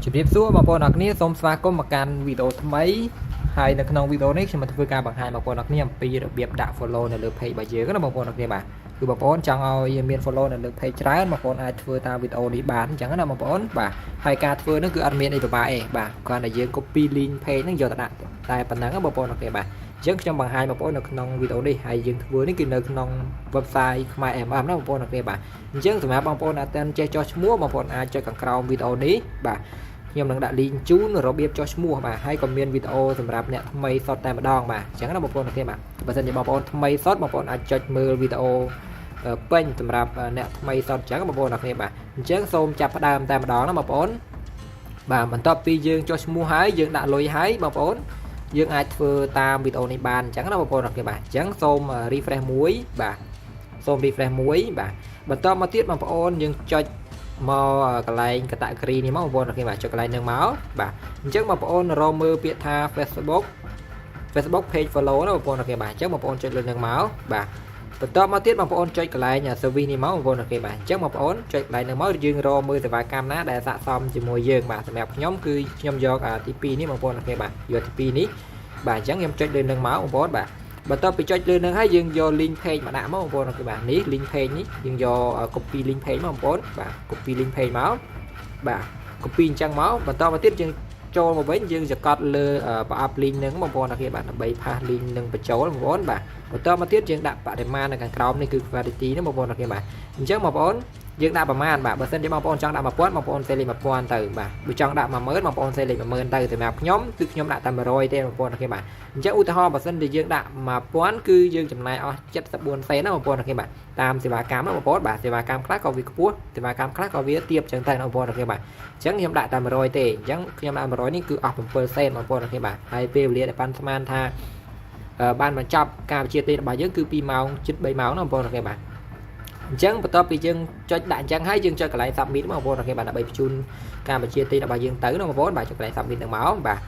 ជំរាបសួរបងប្អូនអរគ្នាសូមស្វាគមន៍មកកាន់វីដេអូថ្មីហើយនៅក្នុងវីដេអូនេះខ្ញុំនឹងធ្វើការបង្ហាញបងប្អូនអរគ្នាអំពីរបៀបដាក់ follow នៅលើ page របស់យើងណាបងប្អូនអរគ្នាបាទគឺបងប្អូនចង់ឲ្យមាន follow នៅលើ page ច្រើនបងប្អូនអាចធ្វើតាមវីដេអូនេះបានអញ្ចឹងណាបងប្អូនបាទហើយការធ្វើនេះគឺអត់មានអីពិបាកទេបាទគ្រាន់តែយើង copy link page ហ្នឹងយកទៅដាក់តែប៉ុណ្ណឹងបងប្អូនអរគ្នាបាទអញ្ចឹងខ្ញុំបង្ហាញបងប្អូននៅក្នុងវីដេអូនេះហើយយើងធ្វើនេះគឺនៅក្នុង website ខ្មែរ MM ណាបងប្អូនអរគ្នាបាទអញ្ចឹងសម្រាប់បងប្អូនដែលតែចេះចុះឈ្មោះបងប្អូនអាចចុចខាងក្រោមវីដេអូនេះបាទខ្ញុំនឹងដាក់ link ជូនរបៀបចុះឈ្មោះបាទហើយក៏មានវីដេអូសម្រាប់អ្នកថ្មីសតតែម្ដងបាទអញ្ចឹងណាបងប្អូនអរគ្នាបាទបើសិនជាបងប្អូនថ្មីសតបងប្អូនអាចចុចមើលវីដេអូពេញសម្រាប់អ្នកថ្មីសតអញ្ចឹងបងប្អូនអរគ្នាបាទអញ្ចឹងសូមចាប់ផ្ដើមតែម្ដងណាបងប្អូនបាទបន្ទាប់ពីយើងចុះឈ្មោះហើយយើងដាក់លុយហើយបងប្អូនយើងអាចធ្វើតាមវីដេអូនេះបានអញ្ចឹងណាបងប្អូនអរគ្នាបាទអញ្ចឹងសូម refresh មួយបាទសូម refresh មួយបាទបន្តមកទៀតបងប្អូនយើងចុចមកកន្លែង category នេះមកបងប្អូនអរគ្នាបាទចុចកន្លែងហ្នឹងមកបាទអញ្ចឹងបងប្អូនរកមើលពាក្យថា Facebook page follow ណាបងប្អូនអរគ្នាបាទអញ្ចឹងបងប្អូនចុចលើហ្នឹងមកបាទបន្តមកទៀតបងប្អូនចុចកន្លែង service នេះមកបងប្អូនអរគ្នាបាទអញ្ចឹងបងប្អូនចុចកន្លែងហ្នឹងមកយើងរកមើលសេវាកម្មណាដែលស័ក្តិសមជាមួយយើងបាទសម្រាប់ខ្ញុំគឺខ្ញុំយកទី2នេះបងប្អូនអរគ្នាបាទយកទី2នេះបាទអញ្ចឹងខ្ញុំចុចលើហ្នឹងមកបងប្អូនបាទបន្ទាប់ពីចុចលើនឹងហើយយើងយក link page មកដាក់មកបងប្អូនអរគ្នាបាទនេះ link page នេះយើងយក copy link page មកបងប្អូនបាទ copy link page មកបាទ copy អញ្ចឹងមកបន្តមកទៀតយើងចូលមកវិញយើងសកត់លើប្រអប់ link នឹងបងប្អូនអរគ្នាបាទដើម្បីផាស link នឹងបញ្ចូលបងប្អូនបាទបន្តមកទៀតយើងដាក់បរិមាណនៅខាងក្រោមនេះគឺ quantity នេះបងប្អូនអរគ្នាបាទអញ្ចឹងបងប្អូនយើងដាក់ប្រមាណបាទបើសិនជាបងប្អូនចង់ដាក់1000បងប្អូនសេលេខ1000ទៅបាទបើចង់ដាក់10000បងប្អូនសេលេខ10000ទៅសម្រាប់ខ្ញុំគឺខ្ញុំដាក់តែ100ទេបងប្អូនអរគ្នាបាទអញ្ចឹងឧទាហរណ៍បើសិនជាយើងដាក់1000គឺយើងចំណាយអស់74សេនណាបងប្អូនអរគ្នាបាទតាមសេវាកម្មណាបងប្អូនបាទសេវាកម្មខ្លះក៏វាខ្ពស់សេវាកម្មខ្លះក៏វាទាបចឹងទៅបងប្អូនអរគ្នាបាទអញ្ចឹងខ្ញុំដាក់តែ100ទេអញ្ចឹងខ្ញុំដាក់100នេះគឺអស់7សេនបងប្អូនអរគ្នាបាទហើយពេលវេលាដែលប៉ាន់ស្មានថាបានបញ្ចប់ការវិជាទីរបស់យើងគឺ2ម៉ោងជិត3ម៉ោងណាបងប្អូនអរគ្នាបាទអញ្ចឹងបន្ទាប់ពីយើងចុចដាក់អញ្ចឹងហើយយើងចុចកន្លែង submit បងប្អូនអរគ្នាបាទដើម្បីបញ្ជូនការបញ្ជាទិញរបស់យើងទៅណាបងប្អូនបាទចុចកន្លែង submit នឹងមកបាទ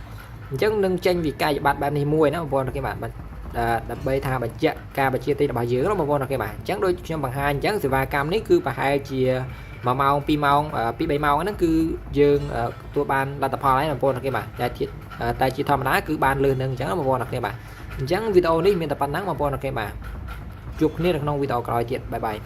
អញ្ចឹងនឹងចេញវិក័យប័ត្របែបនេះមួយណាបងប្អូនអរគ្នាបាទដើម្បីថាបញ្ជាក់ការបញ្ជាទិញរបស់យើងណាបងប្អូនអរគ្នាបាទអញ្ចឹងដូចខ្ញុំបង្ហាញអញ្ចឹងសេវាកម្មនេះគឺប្រហែលជា1ម៉ោង2ម៉ោង2 3ម៉ោងហ្នឹងគឺយើងទទួលបានលទ្ធផលហើយបងប្អូនអរគ្នាបាទតែជាធម្មតាគឺបានលឿននឹងអញ្ចឹងបងប្អូនអរគ្នាបាទអញ្ចឹងវីដេអូនេះមានតែប៉ុណ្ណឹងបងប្អូនអរគ្នាបាទជួបគ្នានៅក្នុងវីដេអូក្រោយទៀតបាយបាយ